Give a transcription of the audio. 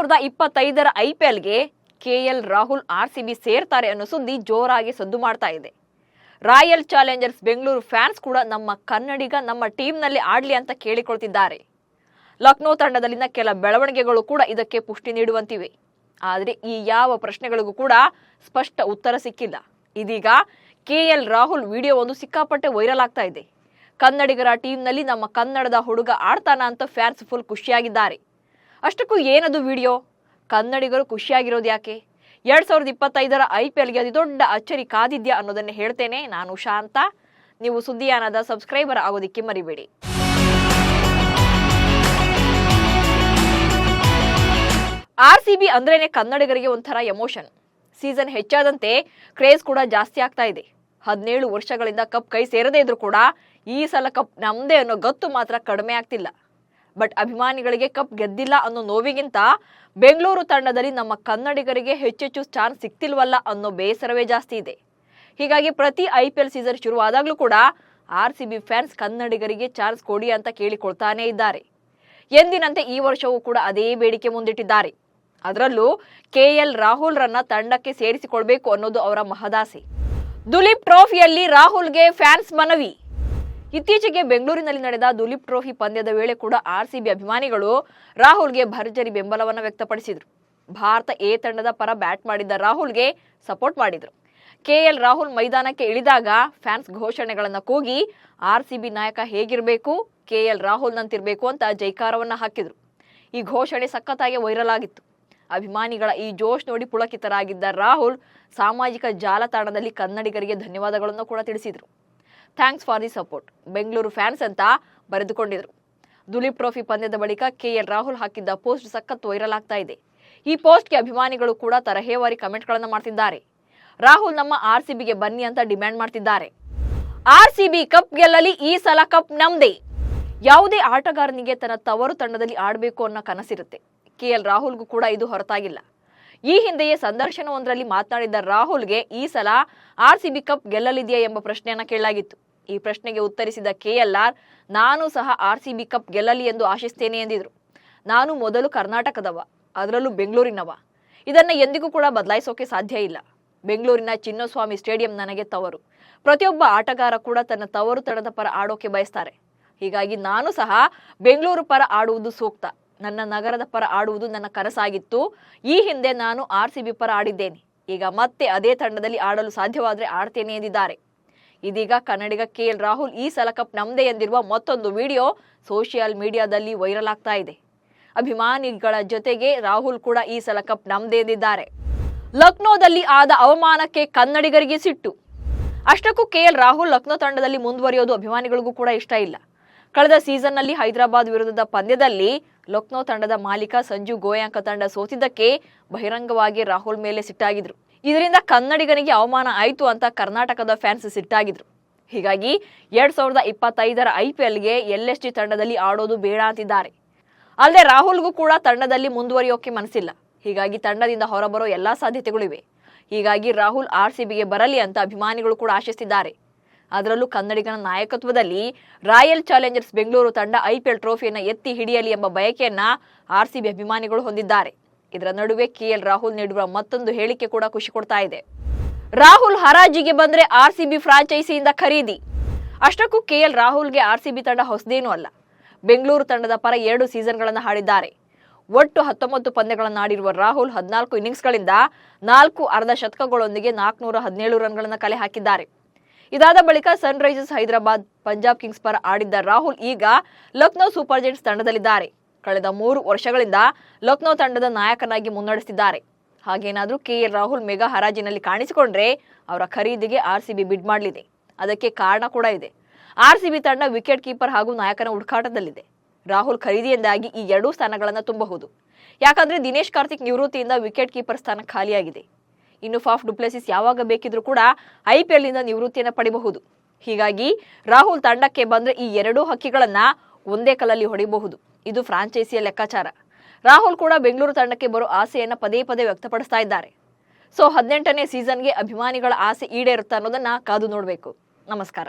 2025ರ ಐಪಿಎಲ್ಗೆ KL Rahul RCB ಸೇರ್ತಾರೆ ಅನ್ನೋ ಸುದ್ದಿ ಜೋರಾಗಿ ಸದ್ದು ಮಾಡ್ತಾ ಇದೆ. ರಾಯಲ್ ಚಾಲೆಂಜರ್ಸ್ ಬೆಂಗಳೂರು ಫ್ಯಾನ್ಸ್ ಕೂಡ ನಮ್ಮ ಕನ್ನಡಿಗ ನಮ್ಮ ಟೀಮ್ನಲ್ಲಿ ಆಡ್ಲಿ ಅಂತ ಕೇಳಿಕೊಳ್ತಿದ್ದಾರೆ. ಲಕ್ನೋ ತಂಡದಲ್ಲಿನ ಕೆಲ ಬೆಳವಣಿಗೆಗಳು ಕೂಡ ಇದಕ್ಕೆ ಪುಷ್ಟಿ ನೀಡುವಂತಿವೆ. ಆದರೆ ಈ ಯಾವ ಪ್ರಶ್ನೆಗಳಿಗೂ ಕೂಡ ಸ್ಪಷ್ಟ ಉತ್ತರ ಸಿಕ್ಕಿಲ್ಲ. ಇದೀಗ ಕೆಎಲ್ ರಾಹುಲ್ ವಿಡಿಯೋ ಒಂದು ಸಿಕ್ಕಾಪಟ್ಟೆ ವೈರಲ್ ಆಗ್ತಾ ಇದೆ. ಕನ್ನಡಿಗರ ಟೀಮ್ನಲ್ಲಿ ನಮ್ಮ ಕನ್ನಡದ ಹುಡುಗ ಆಡ್ತಾನ ಅಂತ ಫ್ಯಾನ್ಸ್ ಫುಲ್ ಖುಷಿಯಾಗಿದ್ದಾರೆ. ಅಷ್ಟಕ್ಕೂ ಏನದು ವಿಡಿಯೋ? ಕನ್ನಡಿಗರು ಖುಷಿಯಾಗಿರೋದು ಯಾಕೆ? 2025ರ ಐಪಿಎಲ್ಗೆ ಅತಿ ದೊಡ್ಡ ಅಚ್ಚರಿ ಕಾದಿದ್ಯಾ ಅನ್ನೋದನ್ನೇ ಹೇಳ್ತೇನೆ. ನಾನು ಶಾಂತ. ನೀವು ಸುದ್ದಿಯಾನದ ಸಬ್ಸ್ಕ್ರೈಬರ್ ಆಗೋದಿಕ್ಕೆ ಮರಿಬೇಡಿ. ಆರ್ಸಿಬಿ ಅಂದ್ರೇನೆ ಕನ್ನಡಿಗರಿಗೆ ಒಂಥರ ಎಮೋಷನ್. ಸೀಸನ್ ಹೆಚ್ಚಾದಂತೆ ಕ್ರೇಜ್ ಕೂಡ ಜಾಸ್ತಿ ಆಗ್ತಾ ಇದೆ. 17 ವರ್ಷಗಳಿಂದ ಕಪ್ ಕೈ ಸೇರದೇ ಇದ್ರೂ ಕೂಡ ಈ ಸಲ ಕಪ್ ನಮ್ದೇ ಅನ್ನೋ ಗತ್ತು ಮಾತ್ರ ಕಡಿಮೆ ಆಗ್ತಿಲ್ಲ. ಬಟ್ ಅಭಿಮಾನಿಗಳಿಗೆ ಕಪ್ ಗೆದ್ದಿಲ್ಲ ಅನ್ನೋ ನೋವಿಗಿಂತ ಬೆಂಗಳೂರು ತಂಡದಲ್ಲಿ ನಮ್ಮ ಕನ್ನಡಿಗರಿಗೆ ಹೆಚ್ಚೆಚ್ಚು ಚಾನ್ಸ್ ಸಿಕ್ತಿಲ್ವಲ್ಲ ಅನ್ನೋ ಬೇಸರವೇ ಜಾಸ್ತಿ ಇದೆ. ಹೀಗಾಗಿ ಪ್ರತಿ ಐಪಿಎಲ್ ಸೀಸನ್ ಶುರುವಾದಾಗಲೂ ಕೂಡ ಆರ್ಸಿಬಿ ಫ್ಯಾನ್ಸ್ ಕನ್ನಡಿಗರಿಗೆ ಚಾನ್ಸ್ ಕೊಡಿ ಅಂತ ಕೇಳಿಕೊಳ್ತಾನೇ ಇದ್ದಾರೆ. ಎಂದಿನಂತೆ ಈ ವರ್ಷವೂ ಕೂಡ ಅದೇ ಬೇಡಿಕೆ ಮುಂದಿಟ್ಟಿದ್ದಾರೆ. ಅದರಲ್ಲೂ ಕೆಎಲ್ ರಾಹುಲ್ ರನ್ನ ತಂಡಕ್ಕೆ ಸೇರಿಸಿಕೊಳ್ಬೇಕು ಅನ್ನೋದು ಅವರ ಮಹದಾಸೆ. ದುಲೀಪ್ ಟ್ರೋಫಿಯಲ್ಲಿ ರಾಹುಲ್ಗೆ ಫ್ಯಾನ್ಸ್ ಮನವಿ. ಇತ್ತೀಚೆಗೆ ಬೆಂಗಳೂರಿನಲ್ಲಿ ನಡೆದ ದುಲೀಪ್ ಟ್ರೋಫಿ ಪಂದ್ಯದ ವೇಳೆ ಕೂಡ ಆರ್ಸಿಬಿ ಅಭಿಮಾನಿಗಳು ರಾಹುಲ್ಗೆ ಭರ್ಜರಿ ಬೆಂಬಲವನ್ನು ವ್ಯಕ್ತಪಡಿಸಿದ್ರು. ಭಾರತ ಎ ತಂಡದ ಪರ ಬ್ಯಾಟ್ ಮಾಡಿದ್ದ ರಾಹುಲ್ಗೆ ಸಪೋರ್ಟ್ ಮಾಡಿದ್ರು. ಕೆಎಲ್ ರಾಹುಲ್ ಮೈದಾನಕ್ಕೆ ಇಳಿದಾಗ ಫ್ಯಾನ್ಸ್ ಘೋಷಣೆಗಳನ್ನು ಕೂಗಿ ಆರ್ಸಿಬಿ ನಾಯಕ ಹೇಗಿರಬೇಕು, ಕೆಎಲ್ ರಾಹುಲ್ ನಂತಿರಬೇಕು ಅಂತ ಜೈಕಾರವನ್ನ ಹಾಕಿದ್ರು. ಈ ಘೋಷಣೆ ಸಖತ್ತಾಗಿ ವೈರಲ್ ಆಗಿತ್ತು. ಅಭಿಮಾನಿಗಳ ಈ ಜೋಶ್ ನೋಡಿ ಪುಳಕಿತರಾಗಿದ್ದ ರಾಹುಲ್ ಸಾಮಾಜಿಕ ಜಾಲತಾಣದಲ್ಲಿ ಕನ್ನಡಿಗರಿಗೆ ಧನ್ಯವಾದಗಳನ್ನು ಕೂಡ ತಿಳಿಸಿದ್ರು. Thanks for the support Bengaluru fans ಅಂತ ಬರೆದುಕೊಂಡಿದ್ರು. ದುಲೀಪ್ ಟ್ರೋಫಿ ಪಂದ್ಯದ ಬಳಿಕ ಕೆಎಲ್ ರಾಹುಲ್ ಹಾಕಿದ್ದ ಪೋಸ್ಟ್ ಸಖತ್ ವೈರಲ್ ಆಗ್ತಾ ಇದೆ. ಈ ಪೋಸ್ಟ್ಗೆ ಅಭಿಮಾನಿಗಳು ಕೂಡ ತರಹೇವಾರಿ ಕಮೆಂಟ್ಗಳನ್ನು ಮಾಡ್ತಿದ್ದಾರೆ. ರಾಹುಲ್ ನಮ್ಮ ಆರ್ಸಿಬಿಗೆ ಬನ್ನಿ ಅಂತ ಡಿಮ್ಯಾಂಡ್ ಮಾಡ್ತಿದ್ದಾರೆ. ಆರ್ಸಿಬಿ ಕಪ್ ಗೆಲ್ಲಲಿ, ಈ ಸಲ ಕಪ್ ನಮ್ದೇ. ಯಾವುದೇ ಆಟಗಾರನಿಗೆ ತನ್ನ ತವರು ತಂಡದಲ್ಲಿ ಆಡಬೇಕು ಅನ್ನೋ ಕನಸಿರುತ್ತೆ. ಕೆಎಲ್ ರಾಹುಲ್ಗೂ ಕೂಡ ಇದು ಹೊರತಾಗಿಲ್ಲ. ಈ ಹಿಂದೆಯೇ ಸಂದರ್ಶನವೊಂದರಲ್ಲಿ ಮಾತನಾಡಿದ್ದ ರಾಹುಲ್ಗೆ ಈ ಸಲ ಆರ್ಸಿಬಿ ಕಪ್ ಗೆಲ್ಲಲಿದೆಯಾ ಎಂಬ ಪ್ರಶ್ನೆಯನ್ನ ಕೇಳಲಾಗಿತ್ತು. ಈ ಪ್ರಶ್ನೆಗೆ ಉತ್ತರಿಸಿದ ಕೆಎಲ್ಆರ್, ನಾನು ಸಹ ಆರ್ಸಿಬಿ ಕಪ್ ಗೆಲ್ಲಲಿ ಎಂದು ಆಶಿಸ್ತೇನೆ ಎಂದಿದ್ರು. ನಾನು ಮೊದಲು ಕರ್ನಾಟಕದವ, ಅದರಲ್ಲೂ ಬೆಂಗಳೂರಿನವ. ಇದನ್ನ ಎಂದಿಗೂ ಕೂಡ ಬದಲಾಯಿಸೋಕೆ ಸಾಧ್ಯ ಇಲ್ಲ. ಬೆಂಗಳೂರಿನ ಚಿನ್ನಸ್ವಾಮಿ ಸ್ಟೇಡಿಯಂ ನನಗೆ ತವರು. ಪ್ರತಿಯೊಬ್ಬ ಆಟಗಾರ ಕೂಡ ತನ್ನ ತವರು ತಂಡದ ಪರ ಆಡೋಕೆ ಬಯಸ್ತಾರೆ. ಹೀಗಾಗಿ ನಾನು ಸಹ ಬೆಂಗಳೂರು ಪರ ಆಡುವುದು ಸೂಕ್ತ. ನನ್ನ ನಗರದ ಪರ ಆಡುವುದು ನನ್ನ ಕನಸಾಗಿತ್ತು. ಈ ಹಿಂದೆ ನಾನು ಆರ್ಸಿಬಿ ಪರ ಆಡಿದ್ದೇನೆ. ಈಗ ಮತ್ತೆ ಅದೇ ತಂಡದಲ್ಲಿ ಆಡಲು ಸಾಧ್ಯವಾದರೆ ಆಡ್ತೇನೆ ಎಂದಿದ್ದಾರೆ. ಇದೀಗ ಕನ್ನಡಿಗ ಕೆಎಲ್ ರಾಹುಲ್ ಈ ಸಲ ಕಪ್ ನಮ್ದೇ ಎಂದಿರುವ ಮತ್ತೊಂದು ವಿಡಿಯೋ ಸೋಷಿಯಲ್ ಮೀಡಿಯಾದಲ್ಲಿ ವೈರಲ್ ಆಗ್ತಾ ಇದೆ. ಅಭಿಮಾನಿಗಳ ಜೊತೆಗೆ ರಾಹುಲ್ ಕೂಡ ಈ ಸಲ ಕಪ್ ನಮ್ದೇ ಎಂದಿದ್ದಾರೆ. ಲಕ್ನೋದಲ್ಲಿ ಆದ ಅವಮಾನಕ್ಕೆ ಕನ್ನಡಿಗರಿಗೆ ಸಿಟ್ಟು. ಅಷ್ಟಕ್ಕೂ ಕೆಎಲ್ ರಾಹುಲ್ ಲಕ್ನೋ ತಂಡದಲ್ಲಿ ಮುಂದುವರಿಯೋದು ಅಭಿಮಾನಿಗಳಿಗೂ ಕೂಡ ಇಷ್ಟ ಇಲ್ಲ. ಕಳೆದ ಸೀಸನ್ನಲ್ಲಿ ಹೈದರಾಬಾದ್ ವಿರುದ್ಧದ ಪಂದ್ಯದಲ್ಲಿ ಲಕ್ನೋ ತಂಡದ ಮಾಲೀಕ ಸಂಜು ಗೋಯಾಂಕ ತಂಡ ಸೋತಿದ್ದಕ್ಕೆ ಬಹಿರಂಗವಾಗಿ ರಾಹುಲ್ ಮೇಲೆ ಸಿಟ್ಟಾಗಿದ್ರು. ಇದರಿಂದ ಕನ್ನಡಿಗನಿಗೆ ಅವಮಾನ ಆಯಿತು ಅಂತ ಕರ್ನಾಟಕದ ಫ್ಯಾನ್ಸ್ ಸಿಟ್ಟಾಗಿದ್ರು. ಹೀಗಾಗಿ 2025ರ ಐಪಿಎಲ್ಗೆ ಎಲ್ಎಸ್ಜಿ ತಂಡದಲ್ಲಿ ಆಡೋದು ಬೇಡ ಅಂತಿದ್ದಾರೆ. ಅಲ್ಲದೆ ರಾಹುಲ್ಗೂ ಕೂಡ ತಂಡದಲ್ಲಿ ಮುಂದುವರಿಯೋಕೆ ಮನಸ್ಸಿಲ್ಲ. ಹೀಗಾಗಿ ತಂಡದಿಂದ ಹೊರಬರೋ ಎಲ್ಲಾ ಸಾಧ್ಯತೆಗಳಿವೆ. ಹೀಗಾಗಿ ರಾಹುಲ್ ಆರ್ಸಿಬಿಗೆ ಬರಲಿ ಅಂತ ಅಭಿಮಾನಿಗಳು ಕೂಡ ಆಶಿಸ್ತಿದ್ದಾರೆ. ಅದರಲ್ಲೂ ಕನ್ನಡಿಗನ ನಾಯಕತ್ವದಲ್ಲಿ ರಾಯಲ್ ಚಾಲೆಂಜರ್ಸ್ ಬೆಂಗಳೂರು ತಂಡ ಐಪಿಎಲ್ ಟ್ರೋಫಿಯನ್ನು ಎತ್ತಿ ಹಿಡಿಯಲಿ ಎಂಬ ಬಯಕೆಯನ್ನ ಆರ್ಸಿಬಿ ಅಭಿಮಾನಿಗಳು ಹೊಂದಿದ್ದಾರೆ. ಇದರ ನಡುವೆ ಕೆಎಲ್ ರಾಹುಲ್ ನೀಡುವ ಮತ್ತೊಂದು ಹೇಳಿಕೆ ಕೂಡ ಖುಷಿ ಕೊಡ್ತಾ ಇದೆ. ರಾಹುಲ್ ಹರಾಜಿಗೆ ಬಂದ್ರೆ ಆರ್ಸಿಬಿ ಫ್ರಾಂಚೈಸಿಯಿಂದ ಖರೀದಿ. ಅಷ್ಟಕ್ಕೂ ಕೆಎಲ್ ರಾಹುಲ್ಗೆ ಆರ್ಸಿಬಿ ತಂಡ ಹೊಸದೇನೂ ಅಲ್ಲ. ಬೆಂಗಳೂರು ತಂಡದ ಪರ 2 ಸೀಸನ್ಗಳನ್ನು ಆಡಿದ್ದಾರೆ. ಒಟ್ಟು 19 ಪಂದ್ಯಗಳನ್ನು ಆಡಿರುವ ರಾಹುಲ್ 14 ಇನ್ನಿಂಗ್ಸ್ಗಳಿಂದ 4 ಅರ್ಧ ಶತಕಗಳೊಂದಿಗೆ 417 ರನ್ಗಳನ್ನು ಕಲೆ ಹಾಕಿದ್ದಾರೆ. ಇದಾದ ಬಳಿಕ ಸನ್ ರೈಸರ್ಸ್ ಹೈದರಾಬಾದ್, ಪಂಜಾಬ್ ಕಿಂಗ್ಸ್ ಪರ ಆಡಿದ್ದ ರಾಹುಲ್ ಈಗ ಲಕ್ನೋ ಸೂಪರ್ ಜೈಂಟ್ಸ್ ತಂಡದಲ್ಲಿದ್ದಾರೆ. ಕಳೆದ 3 ವರ್ಷಗಳಿಂದ ಲಕ್ನೋ ತಂಡದ ನಾಯಕನಾಗಿ ಮುನ್ನಡೆಸಿದ್ದಾರೆ. ಹಾಗೇನಾದ್ರೂ ಕೆಎಲ್ ರಾಹುಲ್ ಮೆಗಾ ಹರಾಜಿನಲ್ಲಿ ಕಾಣಿಸಿಕೊಂಡ್ರೆ ಅವರ ಖರೀದಿಗೆ ಆರ್ಸಿಬಿ ಬಿಡ್ ಮಾಡಲಿದೆ. ಅದಕ್ಕೆ ಕಾರಣ ಕೂಡ ಇದೆ. ಆರ್ಸಿಬಿ ತಂಡ ವಿಕೆಟ್ ಕೀಪರ್ ಹಾಗೂ ನಾಯಕನ ಹುಡುಕಾಟದಲ್ಲಿದೆ. ರಾಹುಲ್ ಖರೀದಿಯಿಂದಾಗಿ ಈ 2 ಸ್ಥಾನಗಳನ್ನು ತುಂಬಬಹುದು. ಯಾಕಂದ್ರೆ ದಿನೇಶ್ ಕಾರ್ತಿಕ್ ನಿವೃತ್ತಿಯಿಂದ ವಿಕೆಟ್ ಕೀಪರ್ ಸ್ಥಾನ ಖಾಲಿಯಾಗಿದೆ. ಇನ್ನು ಫಾಫ್ ಡು ಪ್ಲೆಸಿಸ್ ಯಾವಾಗ ಬೇಕಿದ್ರೂ ಕೂಡ ಐಪಿಎಲ್ ನಿಂದ ನಿವೃತ್ತಿಯನ್ನು ಪಡೆಯಬಹುದು. ಹೀಗಾಗಿ ರಾಹುಲ್ ತಂಡಕ್ಕೆ ಬಂದ್ರೆ ಈ 2 ಹಕ್ಕಿಗಳನ್ನ ಒಂದೇ ಕಲ್ಲಲ್ಲಿ ಹೊಡೆಯಬಹುದು. ಇದು ಫ್ರಾಂಚೈಸಿಯ ಲೆಕ್ಕಾಚಾರ. ರಾಹುಲ್ ಕೂಡ ಬೆಂಗಳೂರು ತಂಡಕ್ಕೆ ಬರೋ ಆಸೆಯನ್ನ ಪದೇ ಪದೇ ವ್ಯಕ್ತಪಡಿಸ್ತಾ ಇದ್ದಾರೆ. ಸೊ 18ನೇ ಸೀಸನ್ಗೆ ಅಭಿಮಾನಿಗಳ ಆಸೆ ಈಡೇರುತ್ತಾ ಅನ್ನೋದನ್ನ ಕಾದು ನೋಡಬೇಕು. ನಮಸ್ಕಾರ.